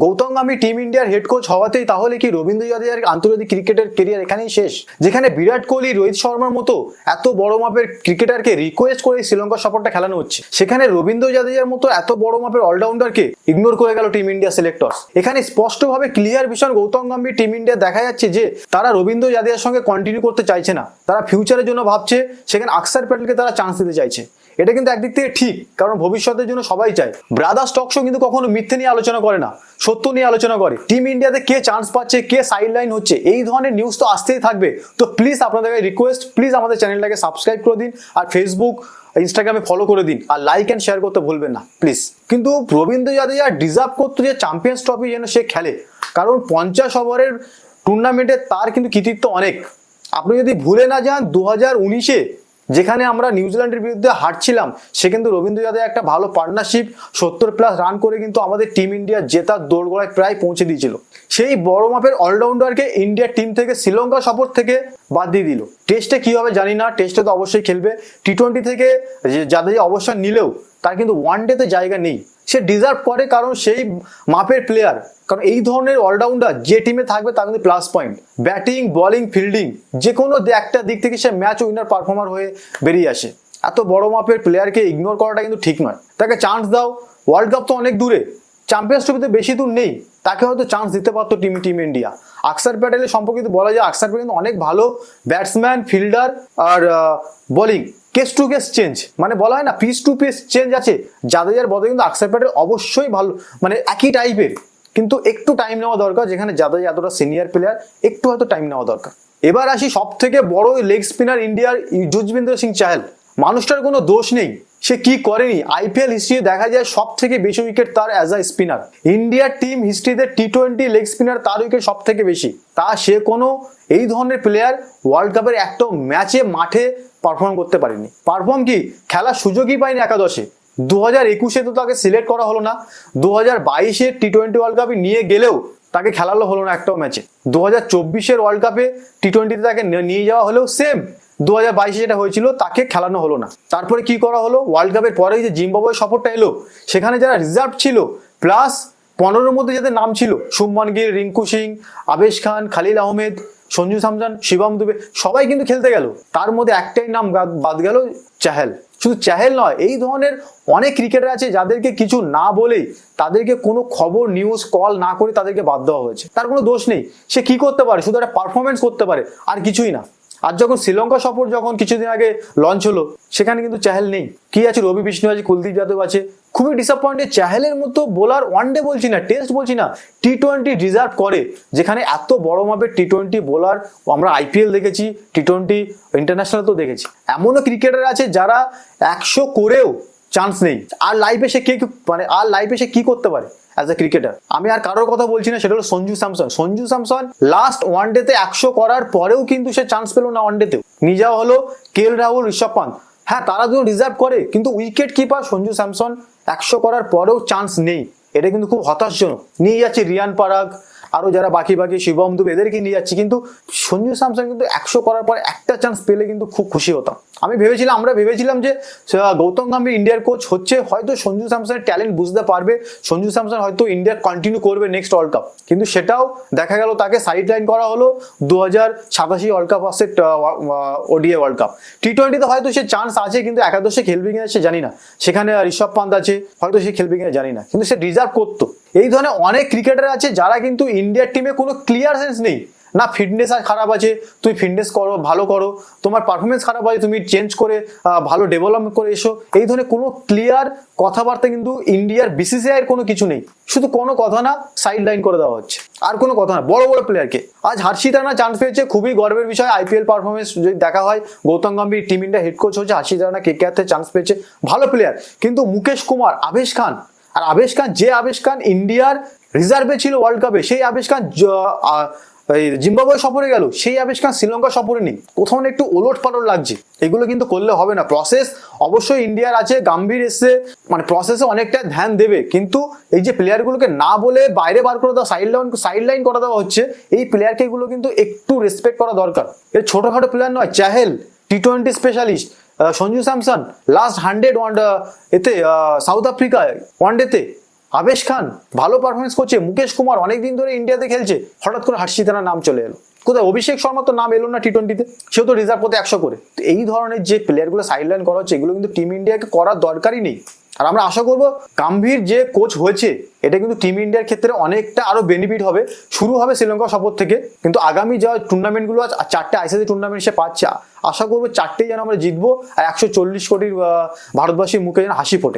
Gautam Gambhir team ইন্ডিয়ার head coach হওয়াতেই তাহলে কি রবীন্দ্র জাদেজার আন্তর্জাতিক ক্রিকেটের কেরিয়ার এখানেই শেষ? যেখানে বিরাট কোহলি, রোহিত শর্মার মতো এত বড় মাপের ক্রিকেটারকে রিকোয়েস্ট করে শ্রীলঙ্কার সফরটা খেলানো হচ্ছে, সেখানে রবীন্দ্র জাদেজার মতো এত বড় মাপের অলরাউন্ডারকে ইগনোর করে গেল টিম ইন্ডিয়া সিলেক্টরস। এখানে স্পষ্টভাবে clear vision Gautam Gambhir team India দেখা যাচ্ছে যে তারা রবীন্দ্র জাদেজার সঙ্গে কন্টিনিউ করতে চাইছে না, তারা ফিউচারের জন্য ভাবছে, সেখানে আকসার প্যাটেলকে তারা চান্স দিতে চাইছে। এটা কিন্তু একদিক থেকে ঠিক, কারণ ভবিষ্যতের জন্য সবাই চায়। ব্রাদার্স টক শো কিন্তু কখনো মিথ্যে নিয়ে আলোচনা করে না, সত্য নিয়ে আলোচনা করে। টিম ইন্ডিয়াতে কে চান্স পাচ্ছে, কে সাইড লাইন হচ্ছে, এই ধরনের নিউজ তো আসতেই থাকবে। তো প্লিজ আপনাদেরকে রিকোয়েস্ট, প্লিজ আমাদের চ্যানেলটাকে সাবস্ক্রাইব করে দিন, আর ফেসবুক, ইনস্টাগ্রামে ফলো করে দিন, আর লাইক অ্যান্ড শেয়ার করতে ভুলবেন না প্লিজ। কিন্তু রবীন্দ্র জাদেজা ডিজার্ভ করতো যে চ্যাম্পিয়ন্স ট্রফি যেন সে খেলে, কারণ 50 ওভারের টুর্নামেন্টে তার কিন্তু কৃতিত্ব অনেক। আপনি যদি ভুলে না যান 2019-এ যেখানে আমরা নিউজিল্যান্ডের বিরুদ্ধে হারছিলাম, সে কিন্তু রবীন্দ্র জাদেজা একটা ভালো পার্টনারশিপ 70+ রান করে কিন্তু আমাদের টিম ইন্ডিয়া জেতার দোরগোড়ায় প্রায় পৌঁছে দিয়েছিল। সেই বড় মাপের অলরাউন্ডারকে ইন্ডিয়ার টিম থেকে শ্রীলঙ্কা সফর থেকে বাদ দিয়ে দিল। টেস্টে কি হবে জানি না, টেস্টে তো অবশ্যই খেলবে। টি-20 থেকে জাদেজা অবসর নিলেও তার কিন্তু ওয়ানডেতে জায়গা নেই। সে ডিজার্ভ করে, কারণ সেই মাপের প্লেয়ার, কারণ এই ধরনের অলরাউন্ডার যে টিমে থাকবে তার কিন্তু plus point. Batting, bowling, fielding যে কোনো একটা দিক থেকে সে ম্যাচ উইনার পারফর্মার হয়ে বেরিয়ে আসে। এত বড় মাপের প্লেয়ারকে ইগনোর করাটা কিন্তু ঠিক নয়। তাকে চান্স দাও। ওয়ার্ল্ড কাপ তো অনেক দূরে, চ্যাম্পিয়ন্স ট্রফিতে বেশি দূর নেই, তাকে হয়তো চান্স দিতে পারতো টিম ইন্ডিয়া। আকসার প্যাটেলের সম্পর্কে বলা যায়, আকসার প্যাটেল কিন্তু অনেক ভালো ব্যাটসম্যান, ফিল্ডার, আর bowling case to case change, মানে বলা হয় না পিস টু পিস চেঞ্জ আছে। জাদেজার বদলে কিন্তু আকসার প্যাটেল অবশ্যই ভালো, মানে একই টাইপের, কিন্তু একটু টাইম নেওয়া দরকার। যেখানে জাদেজা এতটা সিনিয়র প্লেয়ার, একটু হয়তো টাইম নেওয়া দরকার। এবার আসি সব থেকে বড় লেগ স্পিনার ইন্ডিয়ার যুজবেন্দ্র সিং চাহাল। মানুষটার কোনো দোষ নেই, সে কি করেনি। আইপিএল হিস্ট্রি দেখা যায় সব থেকে বেশি উইকেট তার অ্যাজ আ স্পিনার। ইন্ডিয়ার টিম হিস্ট্রিতে টি-20 লেগ স্পিনার তার উইকেট সব থেকে বেশি। তা সে কোনো এই ধরনের প্লেয়ার ওয়ার্ল্ড কাপের একটা ম্যাচে মাঠে পারফর্ম করতে পারেনি। পারফর্ম কি, খেলার সুযোগই পায়নি একাদশে। 2021-এ তো তাকে সিলেক্ট করা হলো না, 2022-এ টি-20 ওয়ার্ল্ড কাপে নিয়ে গেলেও তাকে খেলানো হলো না একটাও ম্যাচে। 2024-এর ওয়ার্ল্ড কাপে টি-20-তে তাকে নিয়ে যাওয়া হলেও সেম 2022-এ যেটা হয়েছিল তাকে খেলানো হলো না। তারপরে কি করা হলো, ওয়ার্ল্ড কাপের পরে যে জিম্বাবুয়ে সফরটা এলো, সেখানে যারা রিজার্ভ ছিল প্লাস 15-এর মধ্যে যাদের নাম ছিল, শুভমান গিল, রিঙ্কু সিং, আবেশ খান, খালিল আহমেদ, সঞ্জু স্যামসন, শিবম দুবে, সবাই কিন্তু খেলতে গেল। তার মধ্যে একটাই নাম বাদ গেল, চাহাল। শুধু চাহাল নয়, এই ধরনের অনেক ক্রিকেটার আছে যাদেরকে কিছু না বলেই, তাদেরকে কোনো খবর, নিউজ, কল না করে তাদেরকে বাদ দেওয়া হয়েছে। তার কোনো দোষ নেই, সে কি করতে পারে, শুধু একটা পারফরমেন্স করতে পারে, আর কিছুই না। আর যখন শ্রীলঙ্কা সফর যখন কিছুদিন আগে লঞ্চ হলো, সেখানে কিন্তু চাহাল নেই। কি আছে, রবি বিষ্ণু আছে, কুলদীপ যাদব আছে। খুবই ডিসঅ্যাপয়েন্টেড। চাহালের মতো বোলার ওয়ানডে বলছি না, টেস্ট বলছি না, টি-20 ডিজার্ভ করে। যেখানে এত বড় মাপের টি-20 বোলার আমরা আইপিএল দেখেছি, টি-20 ইন্টারন্যাশনাল তো দেখেছি। এমনও ক্রিকেটার আছে যারা 100 করেও চান্স নেই। আর লাইফে সে কি করতে পারে অ্যাজ এ ক্রিকেটার? আমি আর কারোর কথা বলছি না, সেটা হলো সঞ্জু স্যামসন। সঞ্জু স্যামসন লাস্ট ওয়ানডেতে 100 করার পরেও কিন্তু সে চান্স পেল না ওয়ানডেতেও। নিয়ে যাওয়া হলো কেএল রাহুল, ঋষভ পান্ত। হ্যাঁ, তারা দুজন ডিজার্ভ করে, কিন্তু উইকেট কিপার সঞ্জু স্যামসন 100 করার পরেও চান্স নেই। এটা কিন্তু খুব হতাশজনক। নিয়ে যাচ্ছে রিয়ান পরাগ, আরো যারা বাকি শিবম দুবে, এদেরকে নিয়ে যাচ্ছি, কিন্তু সঞ্জু স্যামসন কিন্তু 100 করার পর একটা চান্স পেলে কিন্তু খুব খুশি হতাম। আমরা ভেবেছিলাম যে গৌতম গম্ভীর ইন্ডিয়ার কোচ হচ্ছে, হয়তো সঞ্জু স্যামসনের ট্যালেন্ট বুঝতে পারবে, সঞ্জু স্যামসন হয়তো ইন্ডিয়া কন্টিনিউ করবে নেক্সট ওয়ার্ল্ড কাপ। কিন্তু সেটাও দেখা গেল তাকে সাইড লাইন করা হলো 2087 ওয়ার্ল্ড কাপ আসছে, ওডিআই ওয়ার্ল্ড কাপ। টি-20-তে হয়তো সে চান্স আছে, কিন্তু একাদশে খেলবে কিনা সে জানি না। সেখানে ঋষভ পান্ত আছে, হয়তো সে খেলবে কিনা জানি না, কিন্তু সে ডিজার্ভ করতো। এই ধরনের অনেক ক্রিকেটার আছে যারা কিন্তু ইন্ডিয়ার টিমে কোনো ক্লিয়ার সেন্স নেই। না ফিটনেস আর খারাপ আছে, তুমি ফিটনেস করো, ভালো করো, তোমার পারফরমেন্স খারাপ আছে, তুমি চেঞ্জ করে ভালো ডেভেলপমেন্ট করে এসো। এই ধরনের কোনো ক্লিয়ার কথাবার্তা কিন্তু ইন্ডিয়ার বিসিসিআই এর কোনো কিছু নেই। শুধু কোনো কথা না, সাইড লাইন করে দেওয়া হচ্ছে, আর কোনো কথা না। বড় বড় প্লেয়ারকে আজ হর্ষিত রানা চান্স পেয়েছে, খুবই গর্বের বিষয়। আইপিএল পারফরমেন্স যদি দেখা হয়, Gautam Gambhir team India head coach হচ্ছে, হর্ষিত রানা কেকেআর থেকে চান্স পেয়েছে, ভালো প্লেয়ার। কিন্তু মুকেশ কুমার, আবেশ খান, আর আবেশ খান ইন্ডিয়ার রিজার্ভে ছিল ওয়ার্ল্ড কাপে, সেই আবেশ খান জিম্বাবুয়ে সফরে গেল, সেই আবেশ খান শ্রীলঙ্কা সফরে নেই। কোথাও না একটু ওলট পালট লাগছে। এগুলো কিন্তু করলে হবে না। প্রসেস অবশ্যই ইন্ডিয়ার আছে, গম্ভীর এসছে, মানে প্রসেসে অনেকটা ধ্যান দেবে, কিন্তু এই যে প্লেয়ারগুলোকে না বলে বাইরে বার করে দেওয়া, সাইড লাইন করে দেওয়া হচ্ছে, এই প্লেয়ারকে এগুলো কিন্তু একটু রেসপেক্ট করা দরকার। এর ছোটখাটো প্লেয়ার নয়। চাহেল টি-20 স্পেশালিস্ট, সঞ্জু স্যামসন লাস্ট 100 এতে সাউথ আফ্রিকা ওয়ানডেতে, আবেশ খান ভালো পারফরমেন্স করছে, মুকেশ কুমার অনেকদিন ধরে ইন্ডিয়াতে খেলছে, হঠাৎ করে হর্ষিত রানার নাম চলে এলো। কোথায় অভিষেক শর্মা তো নাম এলো না টি-20-তে, সেও তো রিজার্ভ করতে 100 করে। তো এই ধরনের যে প্লেয়ারগুলো সাইডলাইন করা হচ্ছে এগুলো কিন্তু টিম ইন্ডিয়াকে করার দরকারই নেই। আর আমরা আশা করবো গাম্ভীর যে কোচ হয়েছে এটা কিন্তু টিম ইন্ডিয়ার ক্ষেত্রে অনেকটা আরো বেনিফিট হবে। শুরু হবে শ্রীলঙ্কা সফর থেকে, কিন্তু আগামী যা টুর্নামেন্টগুলো আছে, 4টে আইসিসি টুর্নামেন্ট সে পাচ্ছে, আশা করবো 4টেই যেন আমরা জিতবো আর 140 কোটির ভারতবাসীর মুখে যেন হাসি ফোটে।